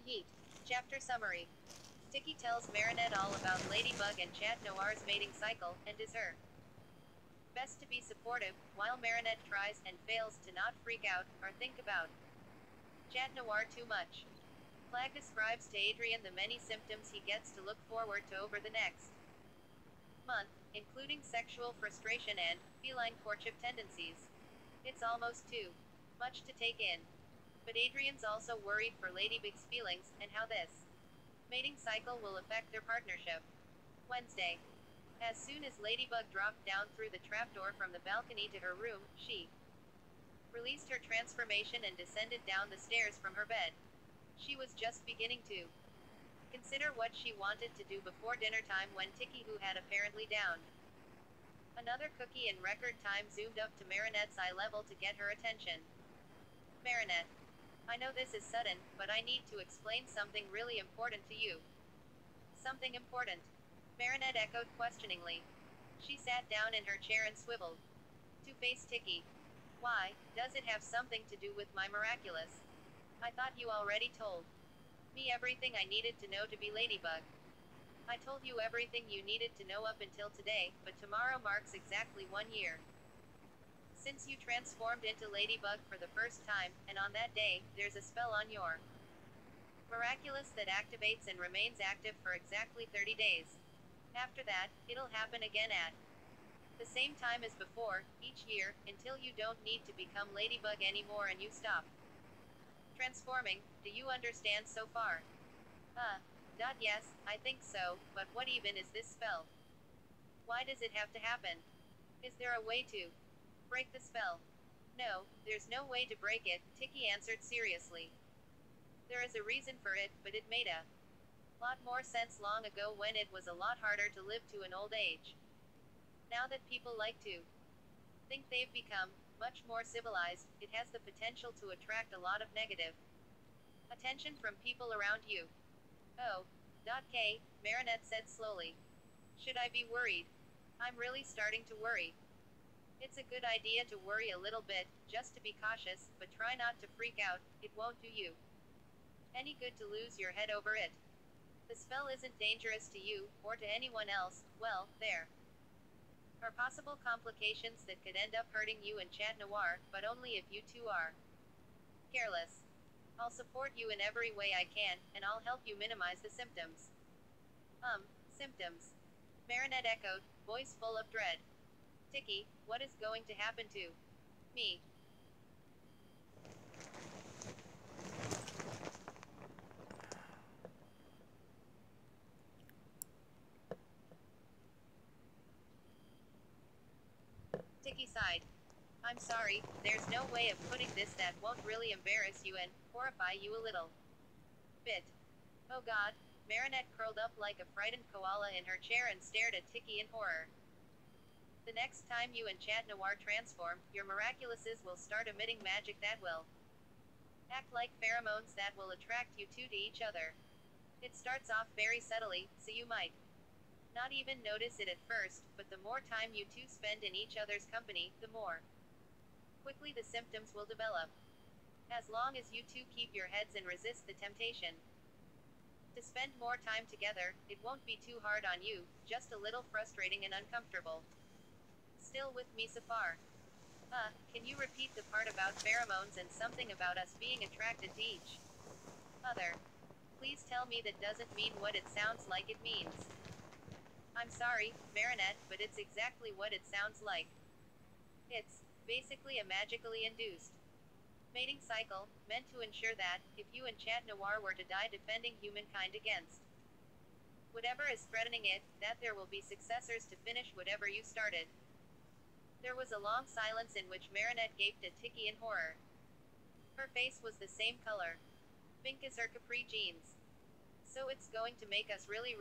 Heat. Chapter Summary. Tiki tells Marinette all about Ladybug and Chat Noir's mating cycle, and is her best to be supportive, while Marinette tries and fails to not freak out, or think about Chat Noir too much. Flag describes to Adrien the many symptoms he gets to look forward to over the next month, including sexual frustration and feline courtship tendencies. It's almost too much to take in. But Adrien's also worried for Ladybug's feelings, and how this mating cycle will affect their partnership. Wednesday. As soon as Ladybug dropped down through the trapdoor from the balcony to her room, she released her transformation and descended down the stairs from her bed. She was just beginning to consider what she wanted to do before dinner time when Tiki, who had apparently downed another cookie in record time, zoomed up to Marinette's eye level to get her attention. Marinette. I know this is sudden, but I need to explain something really important to you. Something important? Marinette echoed questioningly. She sat down in her chair and swiveled to face Tiki. Why, does it have something to do with my miraculous? I thought you already told me everything I needed to know to be Ladybug. I told you everything you needed to know up until today, but tomorrow marks exactly 1 year since you transformed into Ladybug for the first time, and on that day, there's a spell on your miraculous that activates and remains active for exactly 30 days. After that, it'll happen again at the same time as before, each year, until you don't need to become Ladybug anymore and you stop transforming. Do you understand so far? Yes, I think so, but what even is this spell? Why does it have to happen? Is there a way to break the spell? No, there's no way to break it, Tiki answered seriously. There is a reason for it, but it made a lot more sense long ago when it was a lot harder to live to an old age. Now that people like to think they've become much more civilized, it has the potential to attract a lot of negative attention from people around you. Oh. Marinette said slowly. Should I be worried? I'm really starting to worry. It's a good idea to worry a little bit, just to be cautious, but try not to freak out, it won't do you any good to lose your head over it. The spell isn't dangerous to you, or to anyone else. Well, there are possible complications that could end up hurting you and Chat Noir, but only if you two are careless. I'll support you in every way I can, and I'll help you minimize the symptoms. Symptoms. Marinette echoed, voice full of dread. Tiki, what is going to happen to me? Tiki sighed. I'm sorry, there's no way of putting this that won't really embarrass you and horrify you a little bit. Oh God. Marinette curled up like a frightened koala in her chair and stared at Tiki in horror. The next time you and Chat Noir transform, your miraculouses will start emitting magic that will act like pheromones that will attract you two to each other. It starts off very subtly, so you might not even notice it at first, but the more time you two spend in each other's company, the more quickly the symptoms will develop. As long as you two keep your heads and resist the temptation to spend more time together, it won't be too hard on you, just a little frustrating and uncomfortable. Still with me so far? Can you repeat the part about pheromones and something about us being attracted to each other? Please tell me that doesn't mean what it sounds like it means. I'm sorry, Marinette, but it's exactly what it sounds like. It's basically a magically induced mating cycle, meant to ensure that, if you and Chat Noir were to die defending humankind against whatever is threatening it, that there will be successors to finish whatever you started. There was a long silence in which Marinette gaped at Tiki in horror. Her face was the same color. Pink as her capri jeans. So it's going to make us really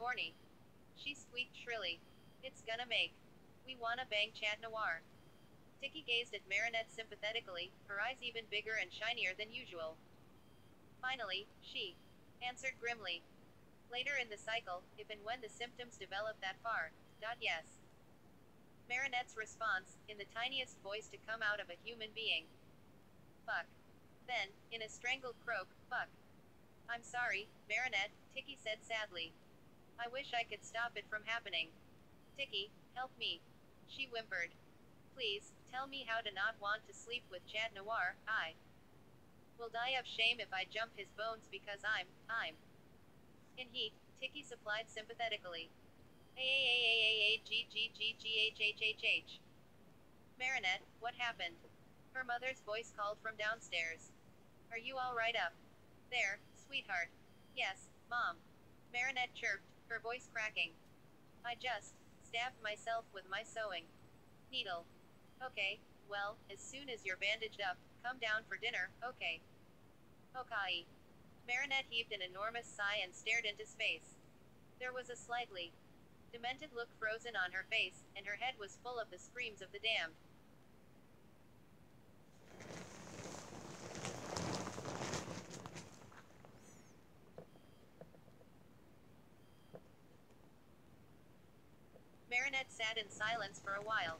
horny. She squeaked shrilly. It's gonna make we wanna bang Chat Noir. Tiki gazed at Marinette sympathetically, her eyes even bigger and shinier than usual. Finally, she answered grimly. Later in the cycle, if and when the symptoms develop that far. Yes. Marinette's response, in the tiniest voice to come out of a human being. Fuck. Then, in a strangled croak, fuck. I'm sorry, Marinette, Tiki said sadly. I wish I could stop it from happening. Tiki, help me. She whimpered. Please, tell me how to not want to sleep with Chat Noir. I will die of shame if I jump his bones because I'm in heat, Tiki supplied sympathetically. A-A-A-A-A-G-G-G-G-H-H-H-H. Marinette, what happened? Her mother's voice called from downstairs. Are you all right up there, sweetheart? Yes, Mom. Marinette chirped, her voice cracking. I just stabbed myself with my sewing needle. Okay, well, as soon as you're bandaged up, come down for dinner, okay? Okay. Marinette heaved an enormous sigh and stared into space. There was a slightly demented look frozen on her face, and her head was full of the screams of the damned. Marinette sat in silence for a while.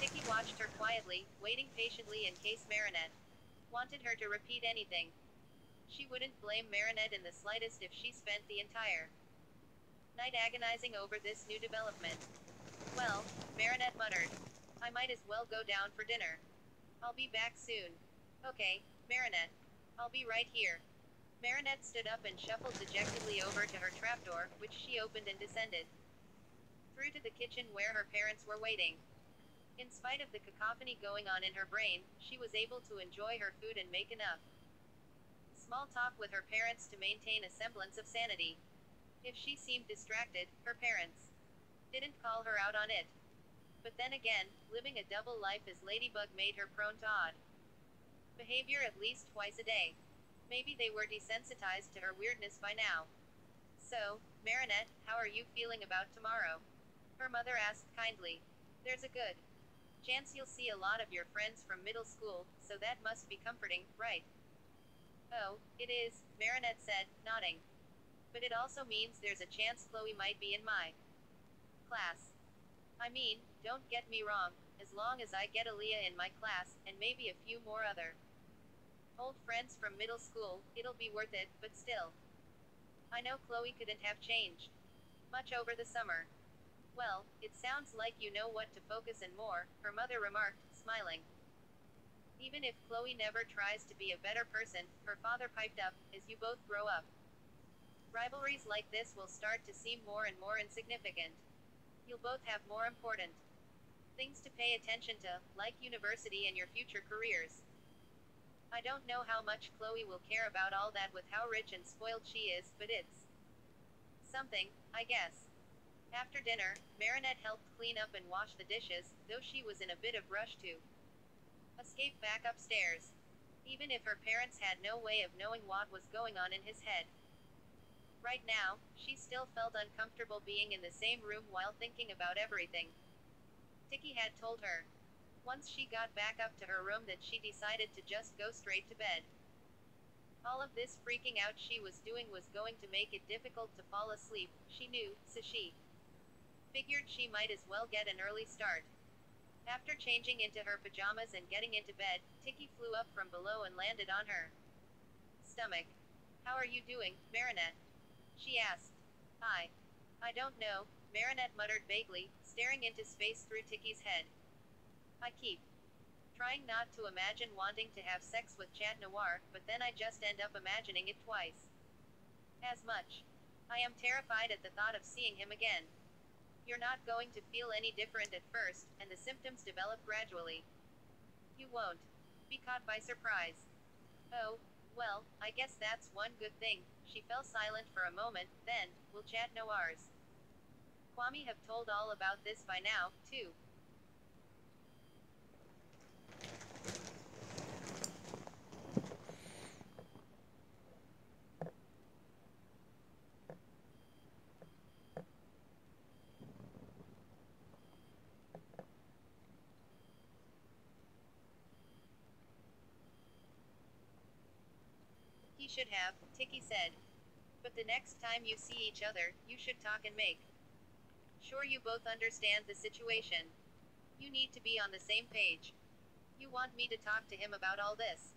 Tiki watched her quietly, waiting patiently in case Marinette wanted her to repeat anything. She wouldn't blame Marinette in the slightest if she spent the entire night agonizing over this new development. Well, Marinette muttered. I might as well go down for dinner. I'll be back soon. Okay, Marinette. I'll be right here. Marinette stood up and shuffled dejectedly over to her trapdoor, which she opened and descended through to the kitchen where her parents were waiting. In spite of the cacophony going on in her brain, she was able to enjoy her food and make enough small talk with her parents to maintain a semblance of sanity. If she seemed distracted, her parents didn't call her out on it. But then again, living a double life as Ladybug made her prone to odd behavior at least twice a day. Maybe they were desensitized to her weirdness by now. So, Marinette, how are you feeling about tomorrow? Her mother asked kindly. There's a good chance you'll see a lot of your friends from middle school, so that must be comforting, right? Oh, it is, Marinette said, nodding. But it also means there's a chance Chloe might be in my class. I mean, don't get me wrong, as long as I get Aaliyah in my class, and maybe a few more other old friends from middle school, it'll be worth it, but still. I know Chloe couldn't have changed much over the summer. Well, it sounds like you know what to focus on more, her mother remarked, smiling. Even if Chloe never tries to be a better person, her father piped up, as you both grow up, rivalries like this will start to seem more and more insignificant. You'll both have more important things to pay attention to, like university and your future careers. I don't know how much Chloe will care about all that with how rich and spoiled she is, but it's something, I guess. After dinner, Marinette helped clean up and wash the dishes, though she was in a bit of rush to escape back upstairs. Even if her parents had no way of knowing what was going on in his head. Right now, she still felt uncomfortable being in the same room while thinking about everything Tiki had told her. Once she got back up to her room that she decided to just go straight to bed. All of this freaking out she was doing was going to make it difficult to fall asleep, she knew, so she figured she might as well get an early start. After changing into her pajamas and getting into bed, Tiki flew up from below and landed on her stomach. How are you doing, Marinette? She asked. I don't know, Marinette muttered vaguely, staring into space through Tiki's head. I keep trying not to imagine wanting to have sex with Chat Noir, but then I just end up imagining it twice as much. I am terrified at the thought of seeing him again. You're not going to feel any different at first, and the symptoms develop gradually. You won't be caught by surprise. Oh, well, I guess that's one good thing. She fell silent for a moment, then, will Chat Noir's Kwame have told all about this by now, too? He should have, Tiki said. But the next time you see each other, you should talk and make sure you both understand the situation. You need to be on the same page. You want me to talk to him about all this?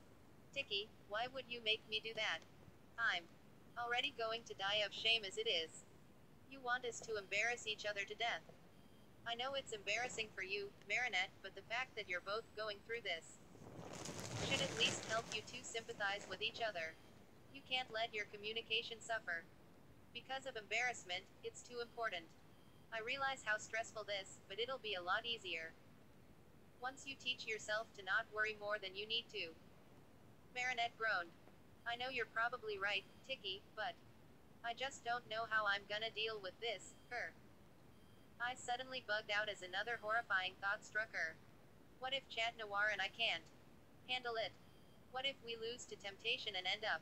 Tiki, why would you make me do that? I'm Already going to die of shame as it is. You want us to embarrass each other to death. I know it's embarrassing for you, Marinette, but the fact that you're both going through this should at least help you two sympathize with each other. You can't let your communication suffer. Because of embarrassment, it's too important. I realize how stressful this, but it'll be a lot easier once you teach yourself to not worry more than you need to. Marinette groaned. I know you're probably right, Tiki, but I just don't know how I'm gonna deal with this, her. I suddenly bugged out as another horrifying thought struck her. What if Chat Noir and I can't handle it? What if we lose to temptation and end up?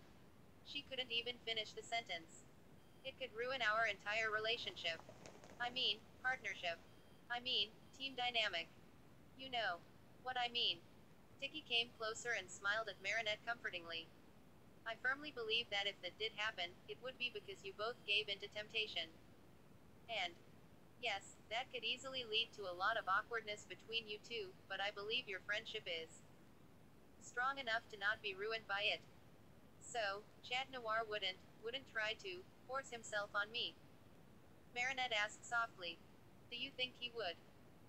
She couldn't even finish the sentence. It could ruin our entire relationship. I mean, partnership. I mean, team dynamic. You know what I mean. Tiki came closer and smiled at Marinette comfortingly. I firmly believe that if that did happen, it would be because you both gave in to temptation. And yes, that could easily lead to a lot of awkwardness between you two, but I believe your friendship is strong enough to not be ruined by it. So, Chat Noir wouldn't try to force himself on me. Marinette asked softly. Do you think he would?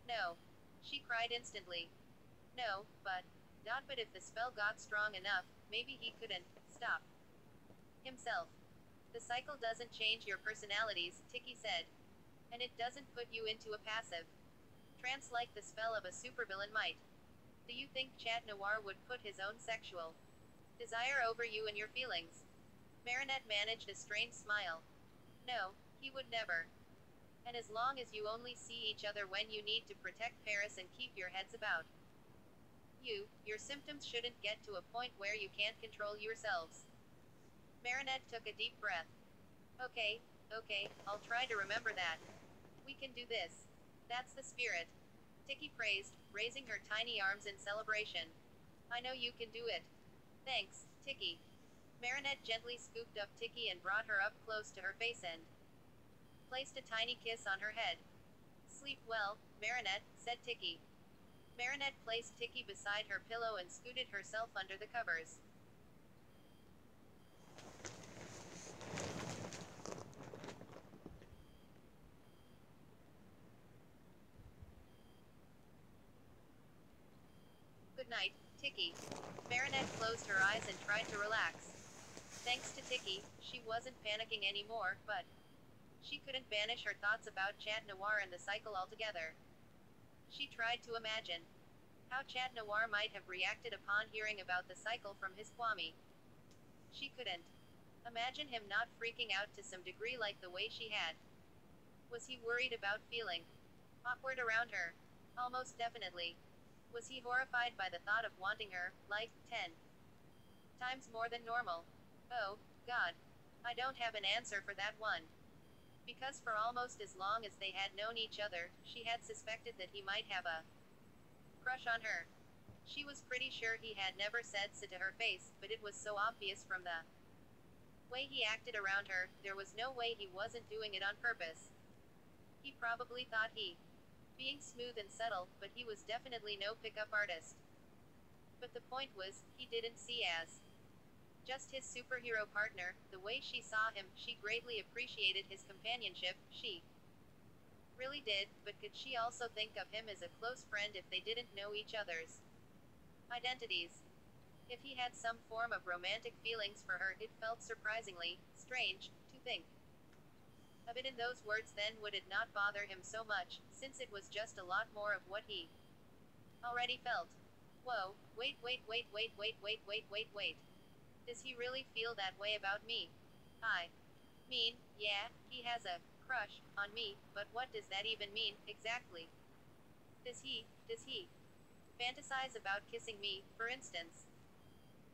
No. She cried instantly. No, but if the spell got strong enough, maybe he couldn't stop himself. The cycle doesn't change your personalities, Tiki said. And it doesn't put you into a passive trance like the spell of a supervillain might. Do you think Chat Noir would put his own sexual desire over you and your feelings? Marinette managed a strained smile. No, he would never. And as long as you only see each other when you need to protect Paris and keep your heads about your symptoms shouldn't get to a point where you can't control yourselves. Marinette took a deep breath. Okay, I'll try to remember that. We can do this. That's the spirit. Tiki praised, raising her tiny arms in celebration. I know you can do it. Thanks, Tiki. Marinette gently scooped up Tiki and brought her up close to her face and placed a tiny kiss on her head. Sleep well, Marinette, said Tiki. Marinette placed Tiki beside her pillow and scooted herself under the covers. Good night, Tiki. Marinette closed her eyes and tried to relax. Thanks to Tiki, she wasn't panicking anymore, but she couldn't banish her thoughts about Chat Noir and the cycle altogether. She tried to imagine how Chat Noir might have reacted upon hearing about the cycle from his Kwame. She couldn't imagine him not freaking out to some degree like the way she had. Was he worried about feeling awkward around her? Almost definitely. Was he horrified by the thought of wanting her, like, 10 times more than normal? Oh, God. I don't have an answer for that one. Because for almost as long as they had known each other, she had suspected that he might have a crush on her. She was pretty sure he had never said so to her face, but it was so obvious from the way he acted around her, there was no way he wasn't doing it on purpose. He probably thought he being smooth and subtle, but he was definitely no pickup artist. But the point was, he didn't see as just his superhero partner. The way she saw him, she greatly appreciated his companionship, she really did, but could she also think of him as a close friend if they didn't know each other's identities? If he had some form of romantic feelings for her, it felt surprisingly strange to think of it in those words. Then would it not bother him so much, since it was just a lot more of what he already felt? Whoa, wait. Does he really feel that way about me? I mean, yeah, he has a crush on me, but what does that even mean, exactly? Does he fantasize about kissing me, for instance?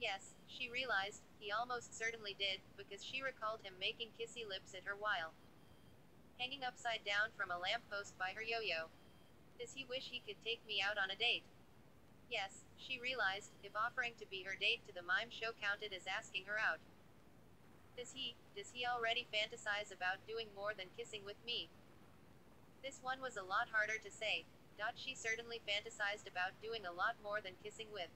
Yes, she realized, he almost certainly did, because she recalled him making kissy lips at her while hanging upside down from a lamppost by her yo-yo. Does he wish he could take me out on a date? Yes, she realized, if offering to be her date to the mime show counted as asking her out. Does he already fantasize about doing more than kissing with me? This one was a lot harder to say. She certainly fantasized about doing a lot more than kissing with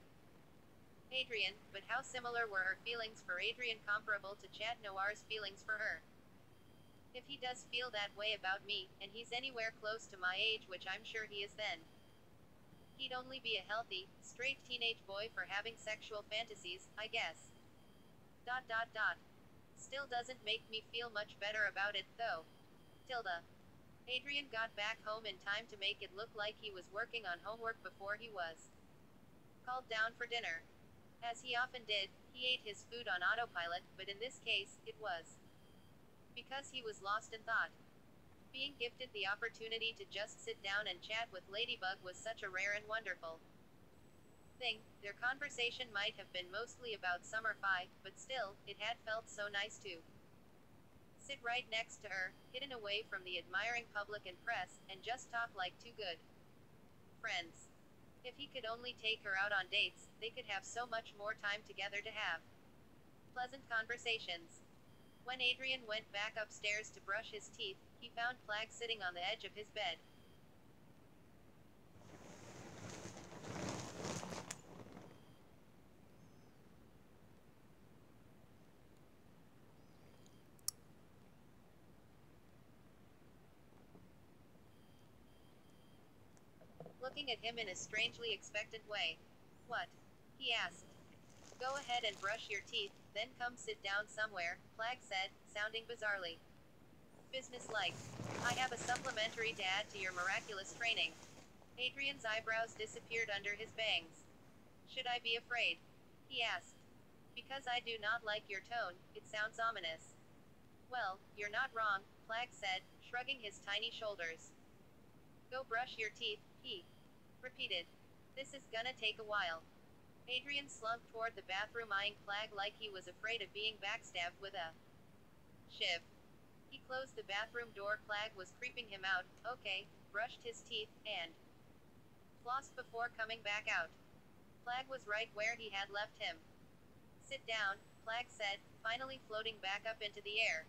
Adrian, but how similar were her feelings for Adrian comparable to Chat Noir's feelings for her? If he does feel that way about me, and he's anywhere close to my age, which I'm sure he is, then he'd only be a healthy, straight teenage boy for having sexual fantasies, I guess. Dot dot dot. Still doesn't make me feel much better about it, though. Tilda. Adrian got back home in time to make it look like he was working on homework before he was called down for dinner. As he often did, he ate his food on autopilot, but in this case, it was because he was lost in thought. Being gifted the opportunity to just sit down and chat with Ladybug was such a rare and wonderful thing. Their conversation might have been mostly about summer fi, but still, it had felt so nice to sit right next to her, hidden away from the admiring public and press, and just talk like two good friends. If he could only take her out on dates, they could have so much more time together to have pleasant conversations. When Adrian went back upstairs to brush his teeth, he found Plag sitting on the edge of his bed. Looking at him in a strangely expectant way. What? He asked. Go ahead and brush your teeth, then come sit down somewhere, Plag said, sounding bizarrely businesslike. I have a supplementary to add to your miraculous training. Adrian's eyebrows disappeared under his bangs. Should I be afraid? He asked. Because I do not like your tone, it sounds ominous. Well, you're not wrong, Plag said, shrugging his tiny shoulders. Go brush your teeth, he repeated. This is gonna take a while. Adrian slunk toward the bathroom, eyeing Plag like he was afraid of being backstabbed with a shiv. He closed the bathroom door. Plag was creeping him out. Okay, brushed his teeth, and flossed before coming back out. Plag was right where he had left him. Sit down, Plag said, finally floating back up into the air.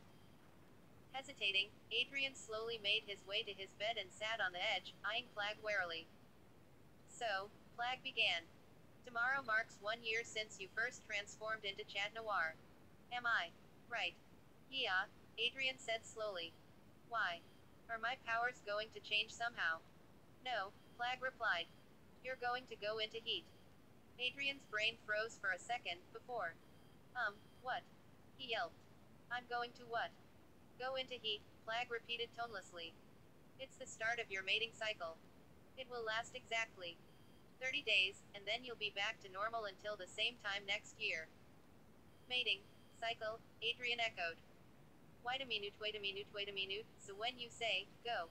Hesitating, Adrian slowly made his way to his bed and sat on the edge, eyeing Plag warily. So, Plag began. Tomorrow marks 1 year since you first transformed into Chat Noir. Am I right? Yeah, Adrian said slowly. Why? Are my powers going to change somehow? No, Plag replied. You're going to go into heat. Adrian's brain froze for a second, before. What? He yelped. I'm going to what? Go into heat, Plag repeated tonelessly. It's the start of your mating cycle. It will last exactly 30 days, and then you'll be back to normal until the same time next year. Mating cycle, Adrian echoed. Wait a minute, so when you say, go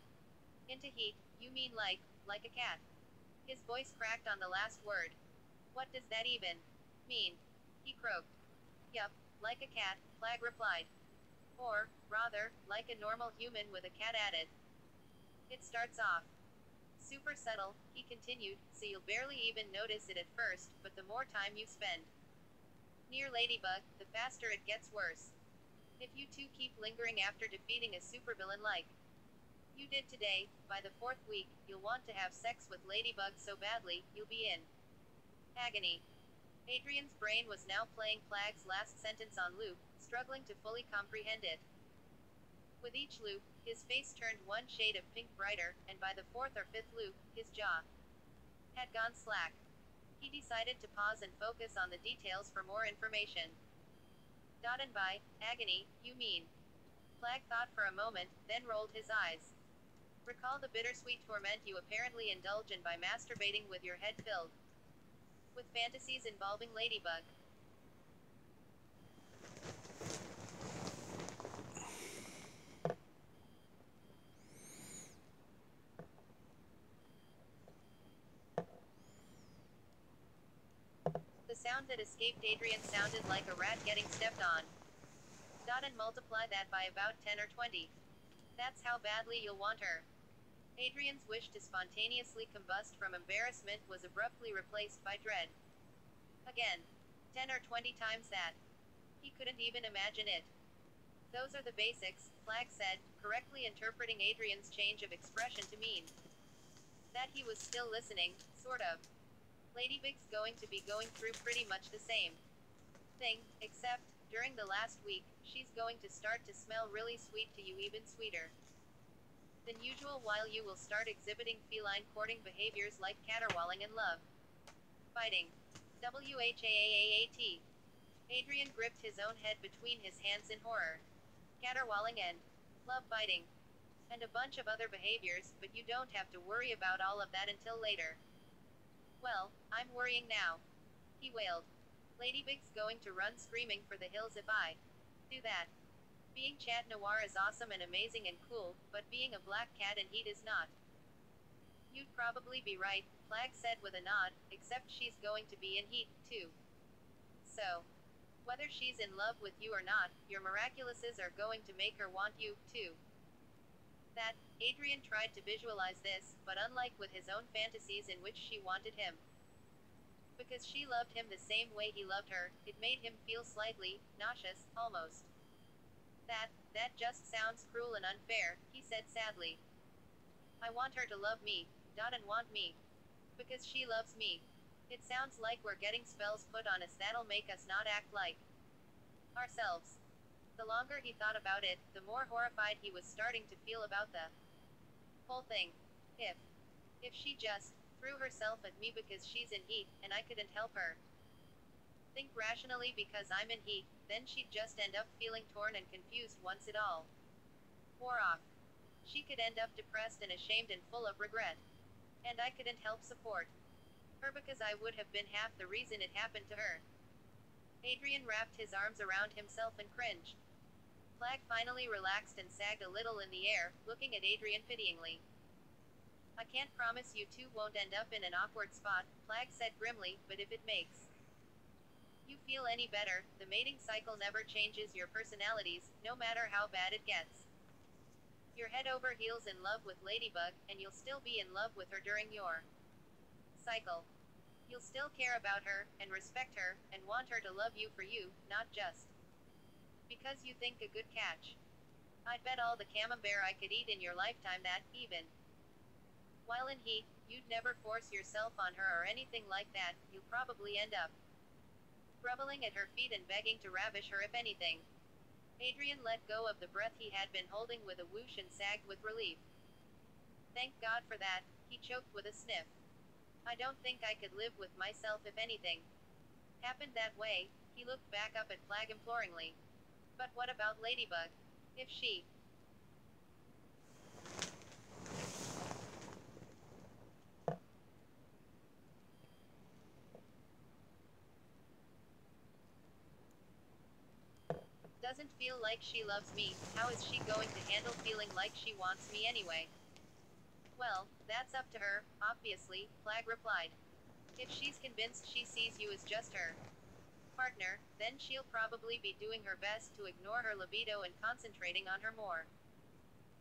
into heat, you mean like a cat? His voice cracked on the last word. What does that even mean? He croaked. Yup, like a cat, Plag replied. Or, rather, like a normal human with a cat added. It starts off super subtle, he continued, so you'll barely even notice it at first, but the more time you spend near Ladybug, the faster it gets worse. If you two keep lingering after defeating a supervillain like you did today, by the 4th week, you'll want to have sex with Ladybug so badly, you'll be in agony. Adrian's brain was now playing Plag's last sentence on loop, struggling to fully comprehend it. With each loop, his face turned one shade of pink brighter, and by the 4th or 5th loop, his jaw had gone slack. He decided to pause and focus on the details for more information. And by agony, you mean? Plag thought for a moment, then rolled his eyes. Recall the bittersweet torment you apparently indulge in by masturbating with your head filled with fantasies involving Ladybug. The sound that escaped Adrian sounded like a rat getting stepped on. And multiply that by about 10 or 20. That's how badly you'll want her. Adrian's wish to spontaneously combust from embarrassment was abruptly replaced by dread. Again. 10 or 20 times that. He couldn't even imagine it. Those are the basics, Plag said, correctly interpreting Adrian's change of expression to mean that he was still listening, sort of. Ladybug's going to be going through pretty much the same thing, except, during the last week, she's going to start to smell really sweet to you, even sweeter than usual, while you will start exhibiting feline courting behaviors like caterwauling and love biting. WHAAAAT. Adrian gripped his own head between his hands in horror. Caterwauling and love biting. And a bunch of other behaviors, but you don't have to worry about all of that until later. Well, I'm worrying now, he wailed. Ladybug's going to run screaming for the hills if I do that. Being Chat Noir is awesome and amazing and cool, but being a black cat in heat is not. You'd probably be right, Flag said with a nod, except she's going to be in heat, too. So, whether she's in love with you or not, your miraculouses are going to make her want you, too. That, Adrian tried to visualize this, but unlike with his own fantasies in which she wanted him. Because she loved him the same way he loved her, it made him feel slightly nauseous, almost. That just sounds cruel and unfair, he said sadly. I want her to love me, and want me. Because she loves me. It sounds like we're getting spells put on us that'll make us not act like ourselves. The longer he thought about it, the more horrified he was starting to feel about the whole thing. If she just threw herself at me because she's in heat, and I couldn't help her think rationally because I'm in heat, then she'd just end up feeling torn and confused once it all wore off. She could end up depressed and ashamed and full of regret. And I couldn't help support her because I would have been half the reason it happened to her. Adrian wrapped his arms around himself and cringed. Flag finally relaxed and sagged a little in the air, looking at Adrian pityingly. I can't promise you two won't end up in an awkward spot, Flag said grimly, but if it makes you feel any better, the mating cycle never changes your personalities, no matter how bad it gets. You're head over heels in love with Ladybug, and you'll still be in love with her during your cycle. You'll still care about her, and respect her, and want her to love you for you, not just because you think a good catch. I'd bet all the camembert I could eat in your lifetime that, even while in heat, you'd never force yourself on her or anything like that, you'll probably end up groveling at her feet and begging to ravish her if anything. Adrian let go of the breath he had been holding with a whoosh and sagged with relief. Thank God for that, he choked with a sniff. I don't think I could live with myself if anything happened that way. He looked back up at Flag imploringly. But what about Ladybug? If she doesn't feel like she loves me, how is she going to handle feeling like she wants me anyway? Well, that's up to her, obviously, Flag replied. If she's convinced she sees you as just her partner, then she'll probably be doing her best to ignore her libido and concentrating on her more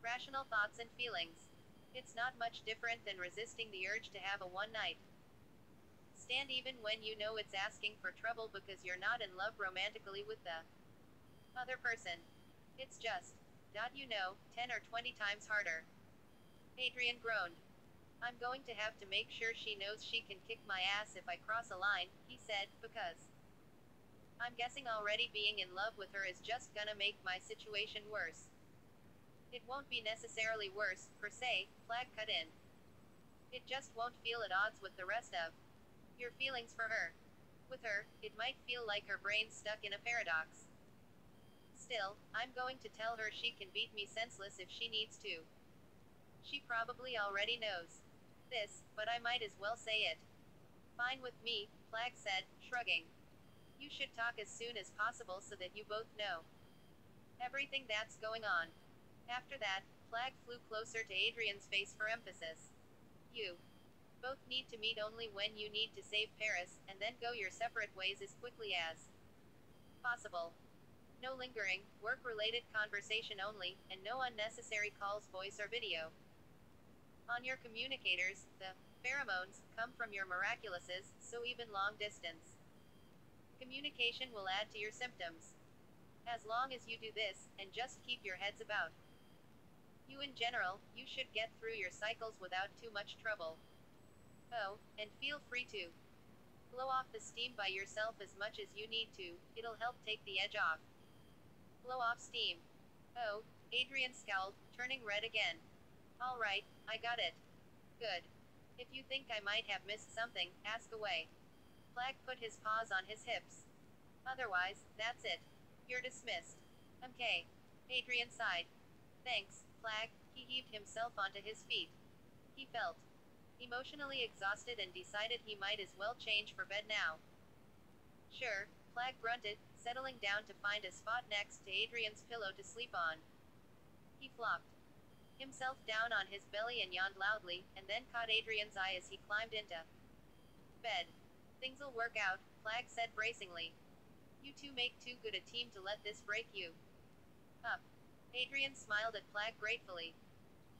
rational thoughts and feelings. It's not much different than resisting the urge to have a one-night stand even when you know it's asking for trouble because you're not in love romantically with the other person. It's just, 10 or 20 times harder. Adrian groaned. I'm going to have to make sure she knows she can kick my ass if I cross a line, he said, because I'm guessing already being in love with her is just gonna make my situation worse. It won't be necessarily worse, per se, Flag cut in. It just won't feel at odds with the rest of your feelings for her. With her, it might feel like her brain's stuck in a paradox. Still, I'm going to tell her she can beat me senseless if she needs to. She probably already knows this, but I might as well say it. Fine with me, Flag said, shrugging. You should talk as soon as possible so that you both know everything that's going on. After that, Flag flew closer to Adrian's face for emphasis. You both need to meet only when you need to save Paris, and then go your separate ways as quickly as possible. No lingering, work-related conversation only, and no unnecessary calls, voice or video. On your communicators, the pheromones come from your miraculouses, so even long distance communication will add to your symptoms. As long as you do this, and just keep your heads about you in general, you should get through your cycles without too much trouble. Oh, and feel free to Blow off the steam by yourself as much as you need to, it'll help take the edge off. Blow off steam. Oh, Adrian scowled, turning red again. All right, I got it. Good. If you think I might have missed something, ask away. Flag put his paws on his hips. Otherwise, that's it. You're dismissed. Okay. Adrian sighed. Thanks, Flag. He heaved himself onto his feet. He felt emotionally exhausted and decided he might as well change for bed now. Sure, Flag grunted, settling down to find a spot next to Adrian's pillow to sleep on. He flopped himself down on his belly and yawned loudly, and then caught Adrian's eye as he climbed into bed. Things'll work out, Flag said bracingly. You two make too good a team to let this break you up. Adrian smiled at Flag gratefully.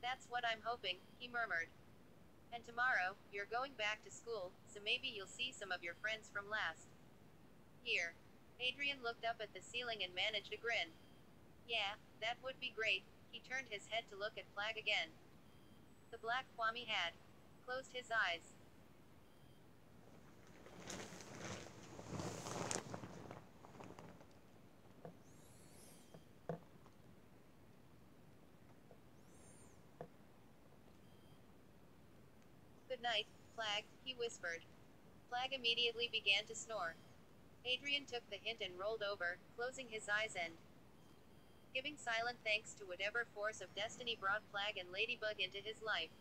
That's what I'm hoping, he murmured. And tomorrow, you're going back to school, so maybe you'll see some of your friends from last year. Adrian looked up at the ceiling and managed a grin. Yeah, that would be great. He turned his head to look at Flag again. The black Kwame had closed his eyes. Good night, Flag, he whispered. Flag immediately began to snore. Adrian took the hint and rolled over, closing his eyes and giving silent thanks to whatever force of destiny brought Flag and Ladybug into his life.